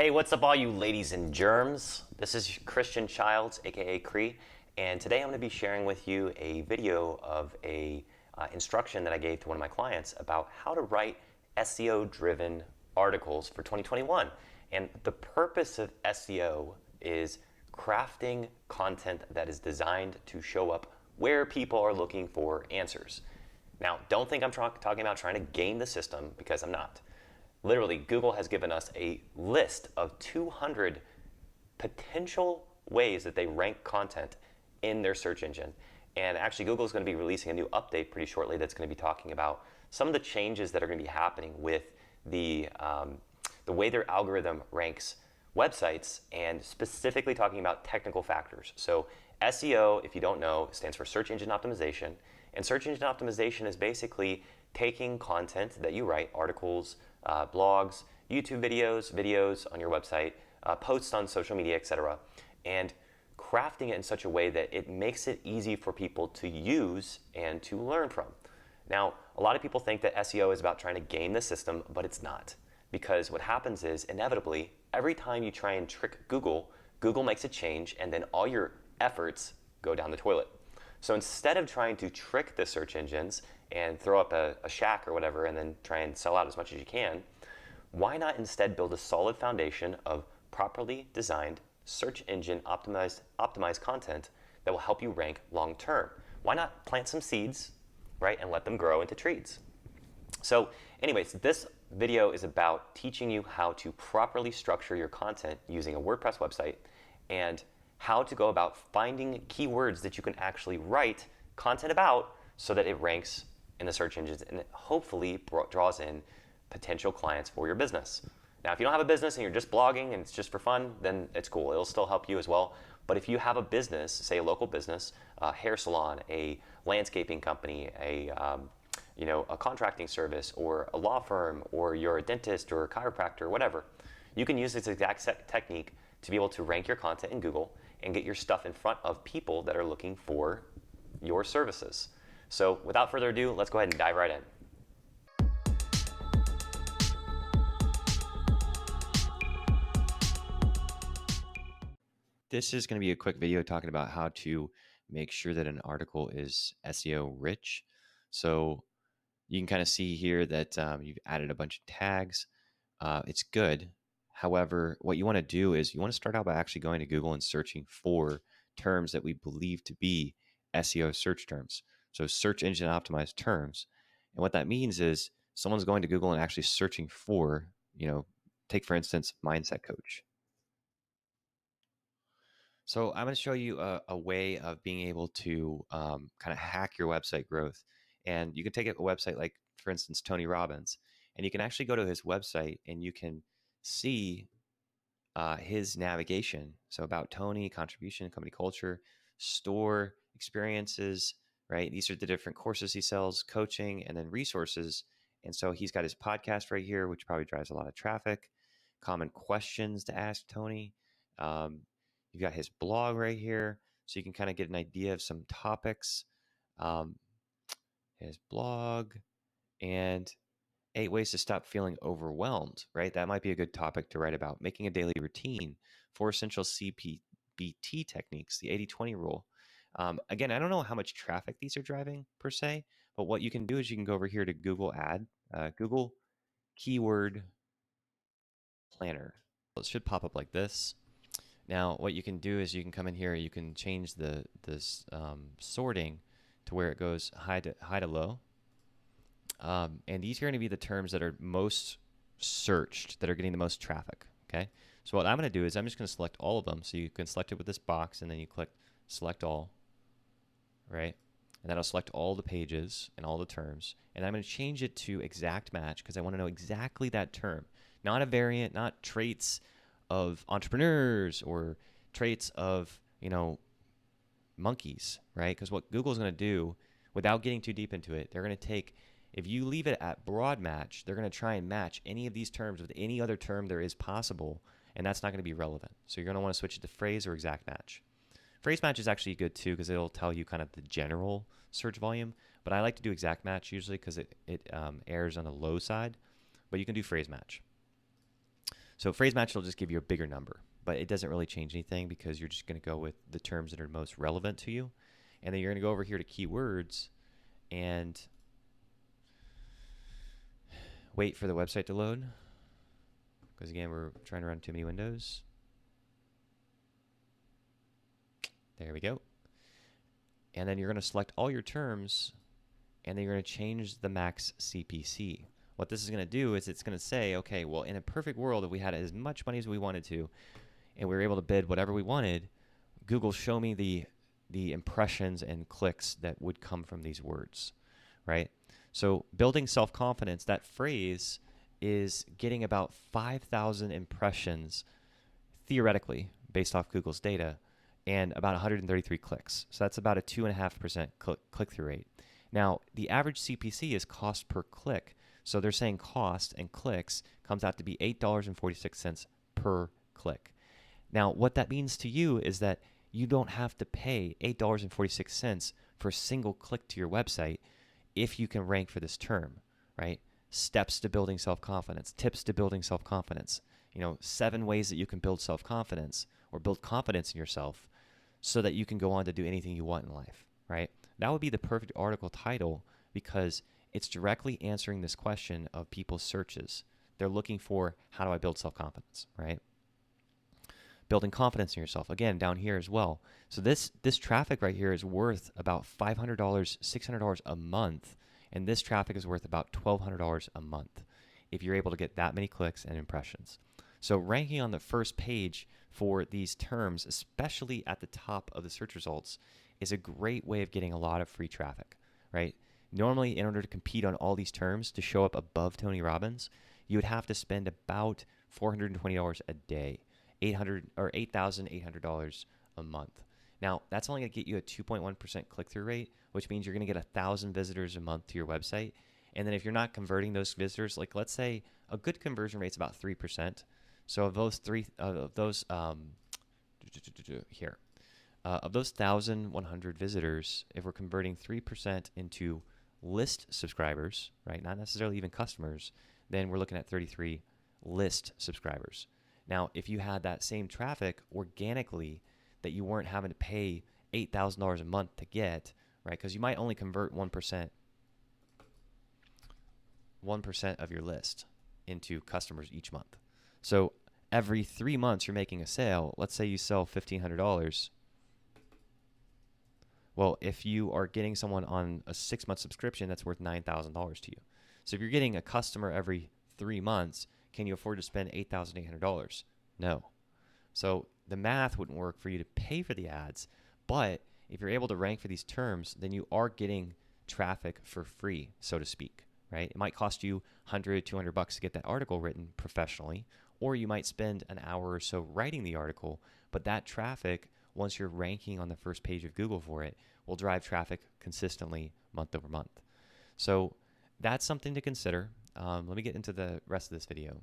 Hey, what's up all you ladies and germs? This is Christian Childs, aka Cree, and today I'm going to be sharing with you a video of a instruction that I gave to one of my clients about how to write SEO-driven articles for 2021. And the purpose of SEO is crafting content that is designed to show up where people are looking for answers. Now, don't think I'm talking about trying to game the system, because I'm not. Literally, Google has given us a list of 200 potential ways that they rank content in their search engine. And actually, Google is going to be releasing a new update pretty shortly that's going to be talking about some of the changes that are going to be happening with the way their algorithm ranks websites, and specifically talking about technical factors. So SEO, if you don't know, stands for search engine optimization. And search engine optimization is basically taking content that you write, articles, blogs, YouTube videos on your website, posts on social media, etc., and crafting it in such a way that it makes it easy for people to use and to learn from. Now, a lot of people think that SEO is about trying to game the system, but it's not. Because what happens is, inevitably, every time you try and trick Google, Google makes a change, and then all your efforts go down the toilet. So instead of trying to trick the search engines and throw up a shack or whatever and then try and sell out as much as you can, why not instead build a solid foundation of properly designed search engine optimized content that will help you rank long term? Why not plant some seeds, right, and let them grow into trees? So anyways, this video is about teaching you how to properly structure your content using a WordPress website, and how to go about finding keywords that you can actually write content about so that it ranks in the search engines and it hopefully draws in potential clients for your business. Now, if you don't have a business and you're just blogging and it's just for fun, then it's cool. It'll still help you as well. But if you have a business, say a local business, a hair salon, a landscaping company, a contracting service, or a law firm, or you're a dentist or a chiropractor, whatever, you can use this exact technique to be able to rank your content in Google and get your stuff in front of people that are looking for your services. So without further ado, let's go ahead and dive right in. This is going to be a quick video talking about how to make sure that an article is SEO rich. So you can kind of see here that you've added a bunch of tags. It's good. However, what you want to do is you want to start out by actually going to Google and searching for terms that we believe to be SEO search terms. So search engine optimized terms. And what that means is someone's going to Google and actually searching for, take for instance, mindset coach. So I'm going to show you a way of being able to kind of hack your website growth. And you can take a website like, for instance, Tony Robbins, and you can actually go to his website and you can see his navigation. So about Tony, contribution, company culture, store, experiences, right? These are the different courses he sells, coaching, and then resources. And so he's got his podcast right here, which probably drives a lot of traffic. Common questions to ask Tony. You've got his blog right here, so you can kind of get an idea of some topics. His blog, and 8 ways to stop feeling overwhelmed, right? That might be a good topic to write about. Making a daily routine, 4 essential CPBT techniques, the 80-20 rule. Again, I don't know how much traffic these are driving per se, but what you can do is you can go over here to Google Google Keyword Planner. It should pop up like this. Now, what you can do is you can come in here, you can change this sorting to where it goes high to low. And these are going to be the terms that are most searched, that are getting the most traffic, okay? So what I'm going to do is I'm just going to select all of them. So you can select it with this box, and then you click select all, right? And that'll select all the pages and all the terms. And I'm going to change it to exact match because I want to know exactly that term. Not a variant, not traits of entrepreneurs or traits of, monkeys, right? Because what Google's going to do, without getting too deep into it, they're going to take, if you leave it at broad match, they're going to try and match any of these terms with any other term there is possible, and that's not going to be relevant. So you're going to want to switch it to phrase or exact match. Phrase match is actually good too because it'll tell you kind of the general search volume, but I like to do exact match usually because it errs on the low side, but you can do phrase match. So phrase match will just give you a bigger number, but it doesn't really change anything because you're just going to go with the terms that are most relevant to you. And then you're going to go over here to keywords and wait for the website to load. Because again, we're trying to run too many windows. There we go. And then you're going to select all your terms, and then you're going to change the max CPC. What this is going to do is it's going to say, okay, well, in a perfect world, if we had as much money as we wanted to, and we were able to bid whatever we wanted, Google, show me the impressions and clicks that would come from these words, right? So building self-confidence, that phrase is getting about 5,000 impressions theoretically based off Google's data and about 133 clicks. So that's about a 2.5% click-through rate. Now, the average CPC is cost per click. So they're saying cost and clicks comes out to be $8.46 per click. Now, what that means to you is that you don't have to pay $8.46 for a single click to your website if you can rank for this term, right? Steps to building self-confidence, tips to building self-confidence, 7 ways that you can build self-confidence or build confidence in yourself so that you can go on to do anything you want in life, right? That would be the perfect article title because it's directly answering this question of people's searches. They're looking for, how do I build self-confidence, right? Building confidence in yourself, again, down here as well. So this traffic right here is worth about $500, $600 a month, and this traffic is worth about $1,200 a month if you're able to get that many clicks and impressions. So ranking on the first page for these terms, especially at the top of the search results, is a great way of getting a lot of free traffic, right? Normally, in order to compete on all these terms to show up above Tony Robbins, you would have to spend about $420 a day, $8,800 a month. Now, that's only going to get you a 2.1% click-through rate, which means you're going to get 1,000 visitors a month to your website. And then if you're not converting those visitors, like let's say a good conversion rate is about 3%. So of those of those 1,100 visitors, if we're converting 3% into list subscribers, right, not necessarily even customers, then we're looking at 33 list subscribers. Now, if you had that same traffic organically that you weren't having to pay $8,000 a month to get, right, because you might only convert 1% of your list into customers each month. So every 3 months you're making a sale. Let's say you sell $1,500. Well, if you are getting someone on a 6-month subscription, that's worth $9,000 to you. So if you're getting a customer every 3 months, can you afford to spend $8,800? No. So the math wouldn't work for you to pay for the ads, but if you're able to rank for these terms, then you are getting traffic for free, so to speak, right? It might cost you $100, $200 to get that article written professionally, or you might spend an hour or so writing the article, but that traffic, once you're ranking on the first page of Google for it, will drive traffic consistently month over month. So that's something to consider. Let me get into the rest of this video.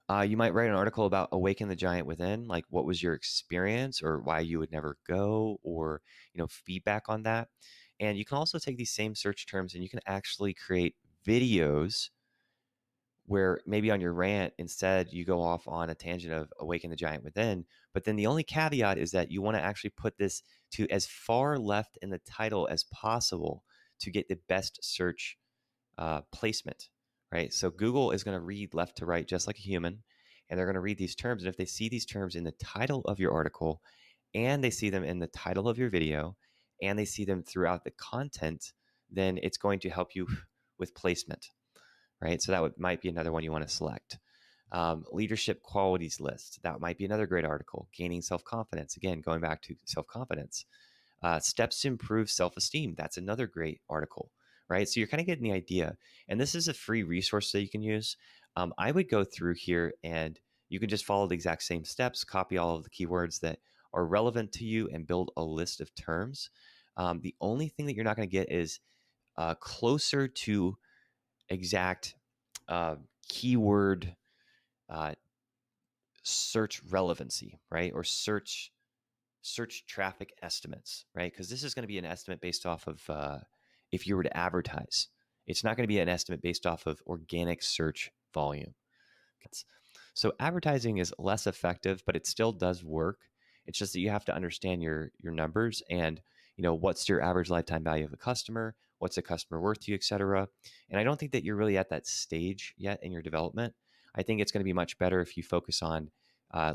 You might write an article about awaken the giant within, like what was your experience or why you would never go, or feedback on that. And you can also take these same search terms and you can actually create videos where maybe on your rant, instead you go off on a tangent of awaken the giant within. But then the only caveat is that you want to actually put this to as far left in the title as possible to get the best search placement, right? So Google is going to read left to right just like a human, and they're going to read these terms. And if they see these terms in the title of your article, and they see them in the title of your video, and they see them throughout the content, then it's going to help you with placement, right? So that might be another one you want to select. Leadership qualities list. That might be another great article. Gaining self-confidence. Again, going back to self-confidence. Steps to improve self-esteem. That's another great article, right? So you're kind of getting the idea. And this is a free resource that you can use. I would go through here and you can just follow the exact same steps, copy all of the keywords that are relevant to you and build a list of terms. The only thing that you're not going to get is closer to exact keyword search relevancy, right? Or search traffic estimates, right? Because this is going to be an estimate based off of if you were to advertise. It's not going to be an estimate based off of organic search volume. So advertising is less effective, but it still does work. It's just that you have to understand your numbers and what's your average lifetime value of a customer, what's a customer worth to you, et cetera. And I don't think that you're really at that stage yet in your development. I think it's going to be much better if you focus on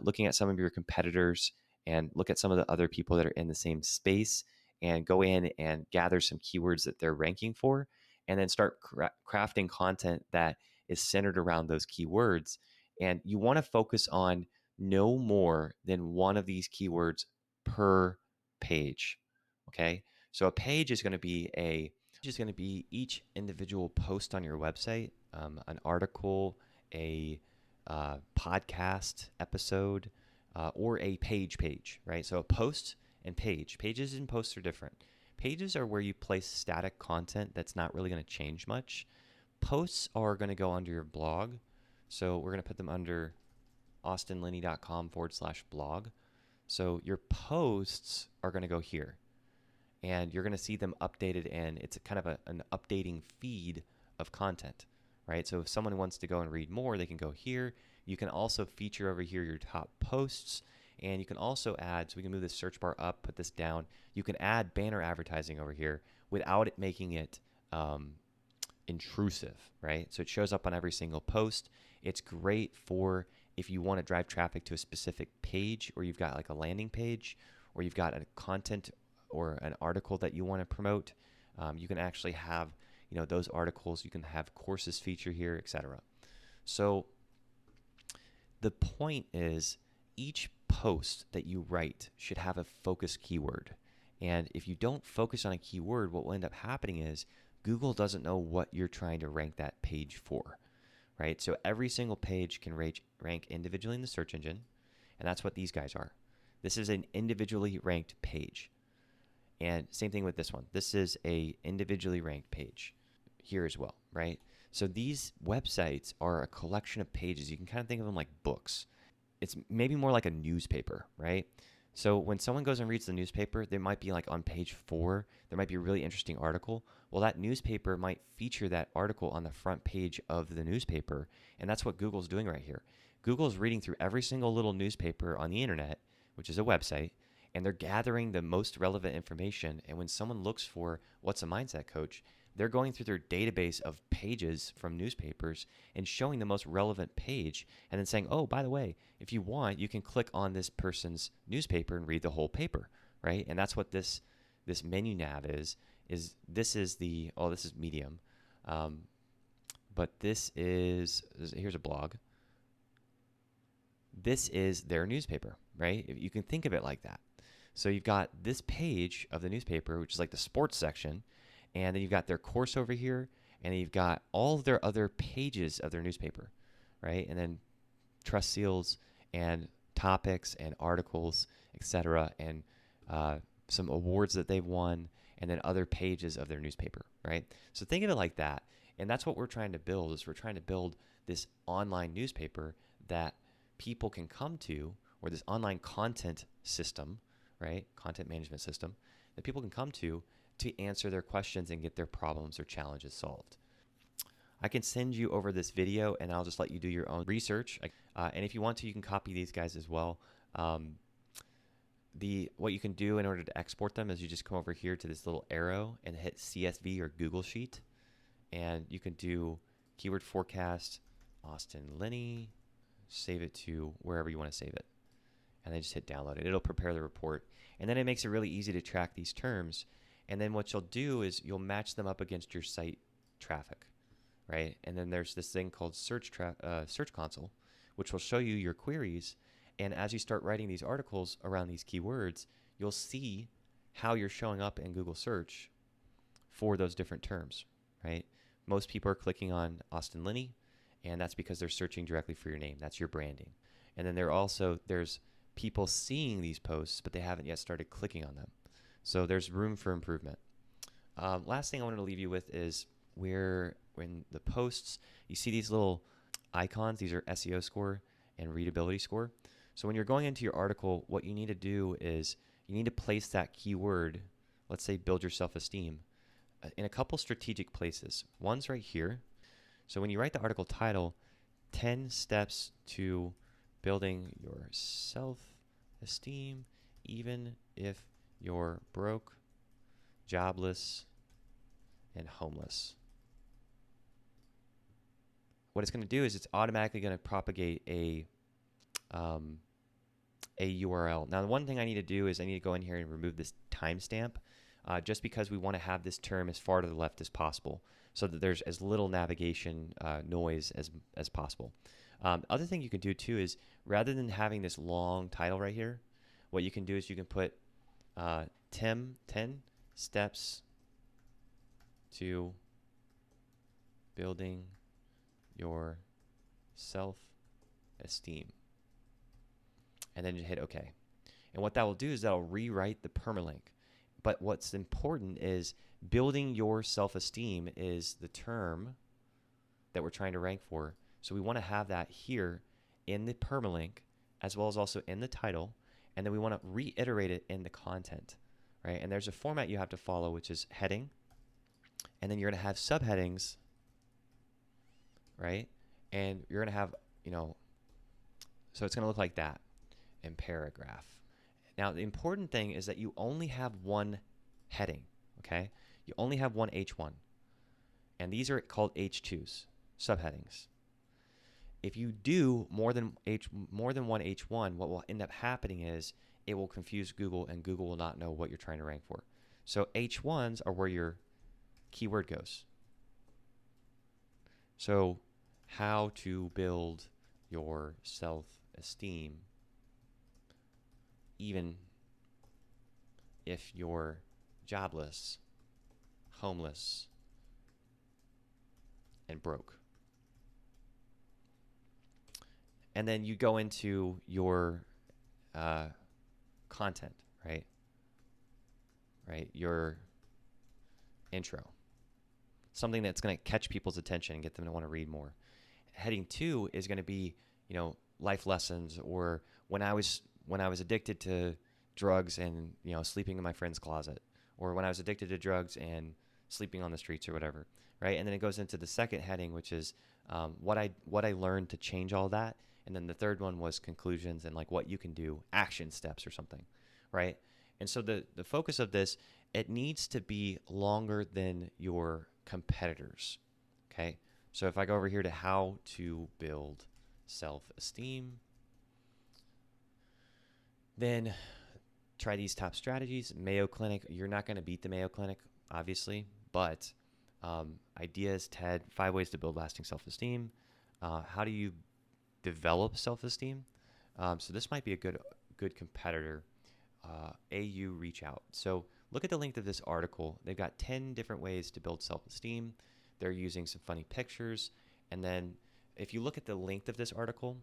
looking at some of your competitors and look at some of the other people that are in the same space and go in and gather some keywords that they're ranking for, and then start crafting content that is centered around those keywords. And you want to focus on no more than one of these keywords per page. Okay. So a page is going to be each individual post on your website, an article, a podcast episode, or a page, right? So a post and page. Pages and posts are different. Pages are where you place static content that's not really going to change much. Posts are going to go under your blog. So we're going to put them under austinlinney.com/blog. So your posts are going to go here, and you're going to see them updated, and it's kind of an updating feed of content, right? So if someone wants to go and read more, they can go here. You can also feature over here your top posts, and you can also add, so we can move this search bar up, put this down. You can add banner advertising over here without it making it intrusive, right? So it shows up on every single post. It's great for if you want to drive traffic to a specific page, or you've got like a landing page, or you've got a content or an article that you want to promote. You can actually have those articles. You can have courses feature here, etc. So the point is, each post that you write should have a focus keyword. And if you don't focus on a keyword, what will end up happening is Google doesn't know what you're trying to rank that page for, right? So every single page can rank individually in the search engine, and that's what these guys are. This is an individually ranked page. And same thing with this one. This is a individually ranked page here as well, right? So these websites are a collection of pages. You can kind of think of them like books. It's maybe more like a newspaper, right? So when someone goes and reads the newspaper, they might be like on page 4. There might be a really interesting article. Well, that newspaper might feature that article on the front page of the newspaper. And that's what Google's doing right here. Google's reading through every single little newspaper on the internet, which is a website, and they're gathering the most relevant information. And when someone looks for what's a mindset coach, they're going through their database of pages from newspapers and showing the most relevant page, and then saying, oh, by the way, if you want, you can click on this person's newspaper and read the whole paper, right? And that's what this menu nav is this is Medium. But here's a blog. This is their newspaper, right? You can think of it like that. So you've got this page of the newspaper, which is like the sports section, and then you've got their course over here, and then you've got all of their other pages of their newspaper, right? And then trust seals and topics and articles, etc., and some awards that they've won, and then other pages of their newspaper, right? So think of it like that. And that's what we're trying to build, is we're trying to build this online newspaper that people can come to, or this online content system, right? Content management system that people can come to answer their questions and get their problems or challenges solved. I can send you over this video, and I'll just let you do your own research. And if you want to, you can copy these guys as well. What you can do in order to export them is you just come over here to this little arrow and hit CSV or Google Sheet, and you can do keyword forecast, Austin Linney, save it to wherever you want to save it, and then just hit download it. It'll prepare the report, and then it makes it really easy to track these terms. And then what you'll do is you'll match them up against your site traffic, right? And then there's this thing called Search Console, which will show you your queries. And as you start writing these articles around these keywords, you'll see how you're showing up in Google search for those different terms, right? Most people are clicking on Austin Linney, and that's because they're searching directly for your name. That's your branding. And then there's people seeing these posts, but they haven't yet started clicking on them. So there's room for improvement. Last thing I wanted to leave you with is where when the posts, you see these little icons. These are SEO score and readability score. So when you're going into your article, what you need to do is you need to place that keyword, let's say build your self-esteem, in a couple strategic places. One's right here. So when you write the article title, 10 steps to building your self-esteem even if you're broke, jobless, and homeless. What it's going to do is it's automatically going to propagate a URL. Now, the one thing I need to do is I need to go in here and remove this timestamp, just because we want to have this term as far to the left as possible, so that there's as little navigation noise as possible. Other thing you can do too is, rather than having this long title right here, what you can do is you can put 10 steps to building your self-esteem, and then you hit OK. And what that will do is that'll rewrite the permalink. But what's important is building your self-esteem is the term that we're trying to rank for. So we want to have that here in the permalink, as well as also in the title, and then we want to reiterate it in the content, right? And there's a format you have to follow, which is heading, and then you're going to have subheadings, right? And you're going to have, so it's going to look like that, and paragraph. Now, the important thing is that you only have one heading, okay? You only have one H1, and these are called H2s, subheadings. If you do more than one H1, what will end up happening is it will confuse Google, and Google will not know what you're trying to rank for. So H1s are where your keyword goes. So how to build your self-esteem even if you're jobless, homeless, and broke. And then you go into your content, right? Your intro. Something that's going to catch people's attention and get them to want to read more. Heading 2 is going to be, life lessons, or when I was addicted to drugs and, sleeping in my friend's closet, or when I was addicted to drugs and sleeping on the streets or whatever, right? And then it goes into the second heading, which is what I learned to change all that. And then the third one was conclusions and like what you can do, action steps or something, right? And so the focus of this, it needs to be longer than your competitors, okay? So if I go over here to how to build self-esteem, then try these top strategies. Mayo Clinic, you're not going to beat the Mayo Clinic, obviously, but ideas, TED, 5 ways to build lasting self-esteem. How do you develop self-esteem? So this might be a good competitor. AU Reach Out. So look at the length of this article. They've got 10 different ways to build self-esteem. They're using some funny pictures. And then if you look at the length of this article,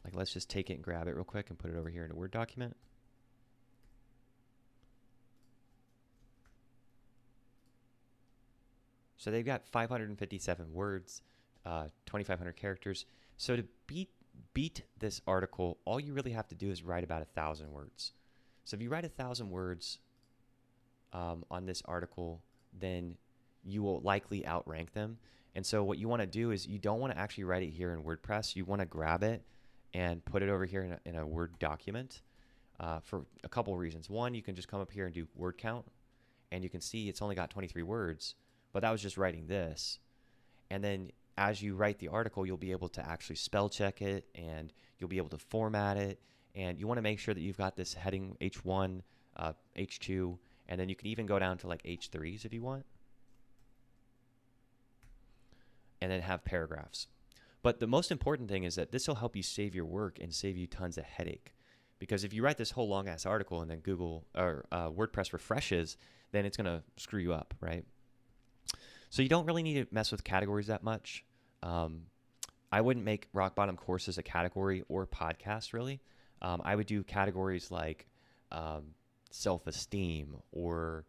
like let's just take it and grab it real quick and put it over here in a Word document. So they've got 557 words, 2,500 characters. So to beat this article, all you really have to do is write about 1,000 words. So if you write 1,000 words on this article, then you will likely outrank them. And so what you want to do is you don't want to actually write it here in WordPress. You want to grab it and put it over here in a Word document for a couple of reasons. One, you can just come up here and do word count, and you can see it's only got 23 words, but that was just writing this. And then as you write the article, you'll be able to actually spell check it, and you'll be able to format it. And you want to make sure that you've got this heading H1, H2, and then you can even go down to like H3s if you want. And then have paragraphs. But the most important thing is that this will help you save your work and save you tons of headache. Because if you write this whole long ass article and then Google or WordPress refreshes, then it's going to screw you up, right? So you don't really need to mess with categories that much. I wouldn't make Rock Bottom Courses a category or podcast, really. I would do categories like self-esteem or,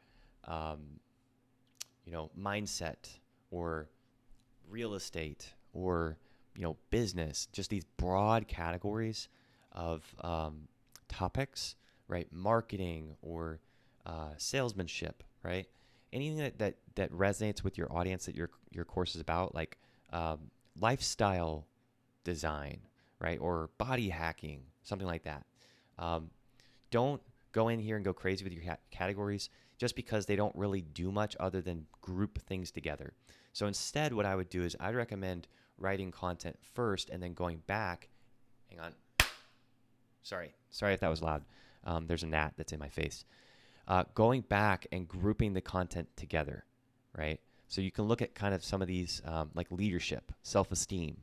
mindset or real estate or, business, just these broad categories of topics, right? Marketing or salesmanship, right? Anything that resonates with your audience that your course is about, like lifestyle design, right? Or body hacking, something like that. Don't go in here and go crazy with your categories just because they don't really do much other than group things together. So instead, what I would do is I'd recommend writing content first and then going back. Hang on. Sorry if that was loud. There's a gnat that's in my face. Going back and grouping the content together, right? So you can look at kind of some of these like leadership, self-esteem.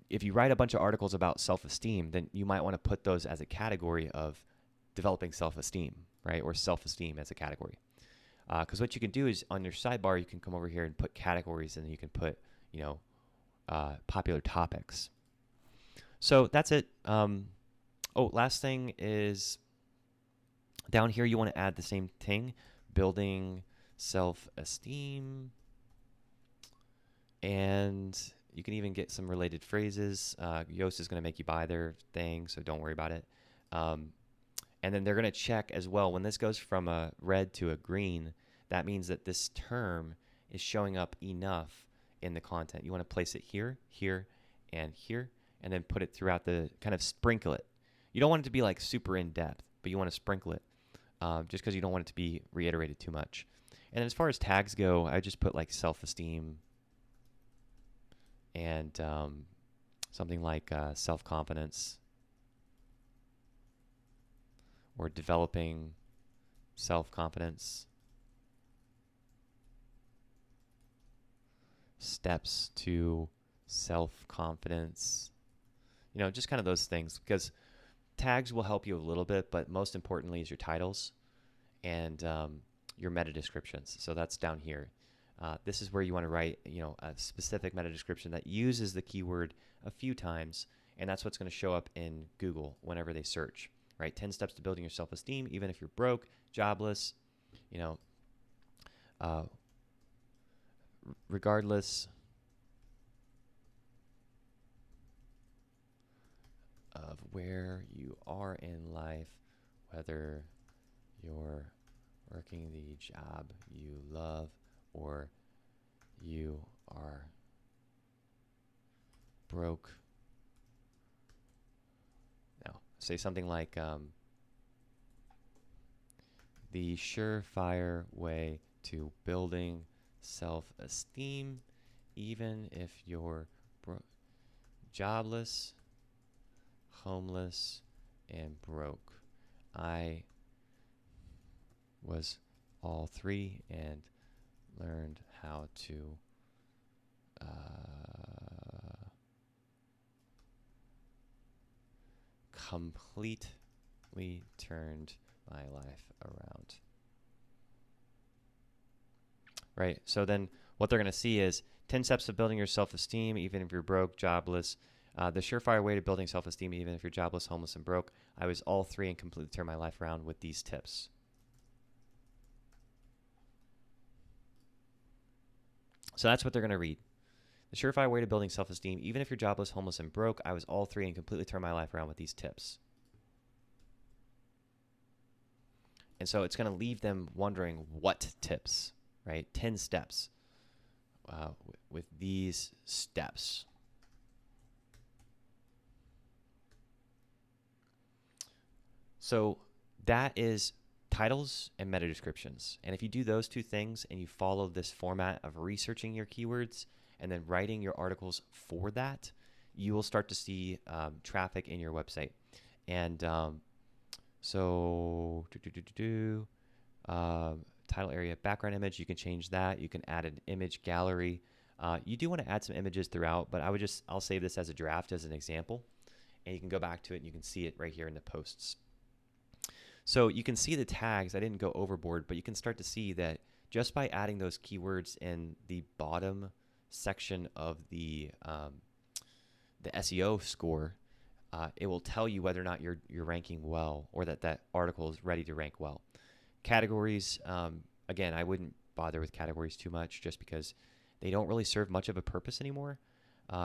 If you write a bunch of articles about self-esteem, then you might want to put those as a category of developing self-esteem, right? Or self-esteem as a category. Because what you can do is on your sidebar, you can come over here and put categories, and then you can put, popular topics. So that's it. Last thing is down here, you want to add the same thing, building self-esteem. And you can even get some related phrases. Yoast is going to make you buy their thing, so don't worry about it. And then they're going to check as well. When this goes from a red to a green, that means that this term is showing up enough in the content. You want to place it here, here, and here, and then put it throughout kind of sprinkle it. You don't want it to be like super in depth, but you want to sprinkle it just because you don't want it to be reiterated too much. And then as far as tags go, I just put like self-esteem and something like self-confidence or developing self-confidence, steps to self-confidence, just kind of those things, because tags will help you a little bit, but most importantly is your titles and your meta descriptions. So that's down here. This is where you want to write, a specific meta description that uses the keyword a few times, and that's what's going to show up in Google whenever they search, right? 10 steps to building your self-esteem, even if you're broke, jobless, regardless of where you are in life, whether you're working the job you love or you are broke. Now, say something like the surefire way to building self-esteem, even if you're jobless, homeless, and broke. I was all three and learned how to completely turned my life around. Right, so then what they're going to see is 10 steps to building your self-esteem, even if you're broke, jobless. The surefire way to building self-esteem, even if you're jobless, homeless, and broke. I was all three and completely turned my life around with these tips. So that's what they're going to read. The surefire way to building self-esteem, even if you're jobless, homeless, and broke. I was all three and completely turned my life around with these tips. And so it's going to leave them wondering what tips, right? 10 steps with these steps. So that is titles and meta descriptions. And if you do those two things and you follow this format of researching your keywords and then writing your articles for that, you will start to see traffic in your website. And title area, background image, you can change that. You can add an image gallery. You do want to add some images throughout, but I'll save this as a draft as an example. And you can go back to it and you can see it right here in the posts. So you can see the tags. I didn't go overboard, but you can start to see that just by adding those keywords in the bottom section of the SEO score, it will tell you whether or not you're ranking well or that article is ready to rank well. Categories, again, I wouldn't bother with categories too much just because they don't really serve much of a purpose anymore.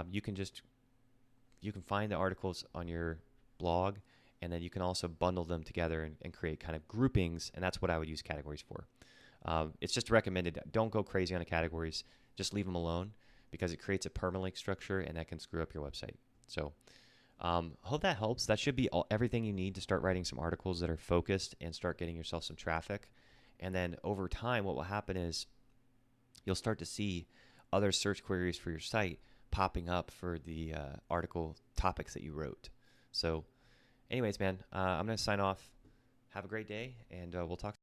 You can find the articles on your blog, and then you can also bundle them together and create kind of groupings, and that's what I would use categories for. It's just recommended. Don't go crazy on the categories. Just leave them alone because it creates a permalink structure and that can screw up your website. So hope that helps. That should be everything you need to start writing some articles that are focused and start getting yourself some traffic. And then over time, what will happen is you'll start to see other search queries for your site popping up for the article topics that you wrote. So anyways, man, I'm going to sign off. Have a great day, and we'll talk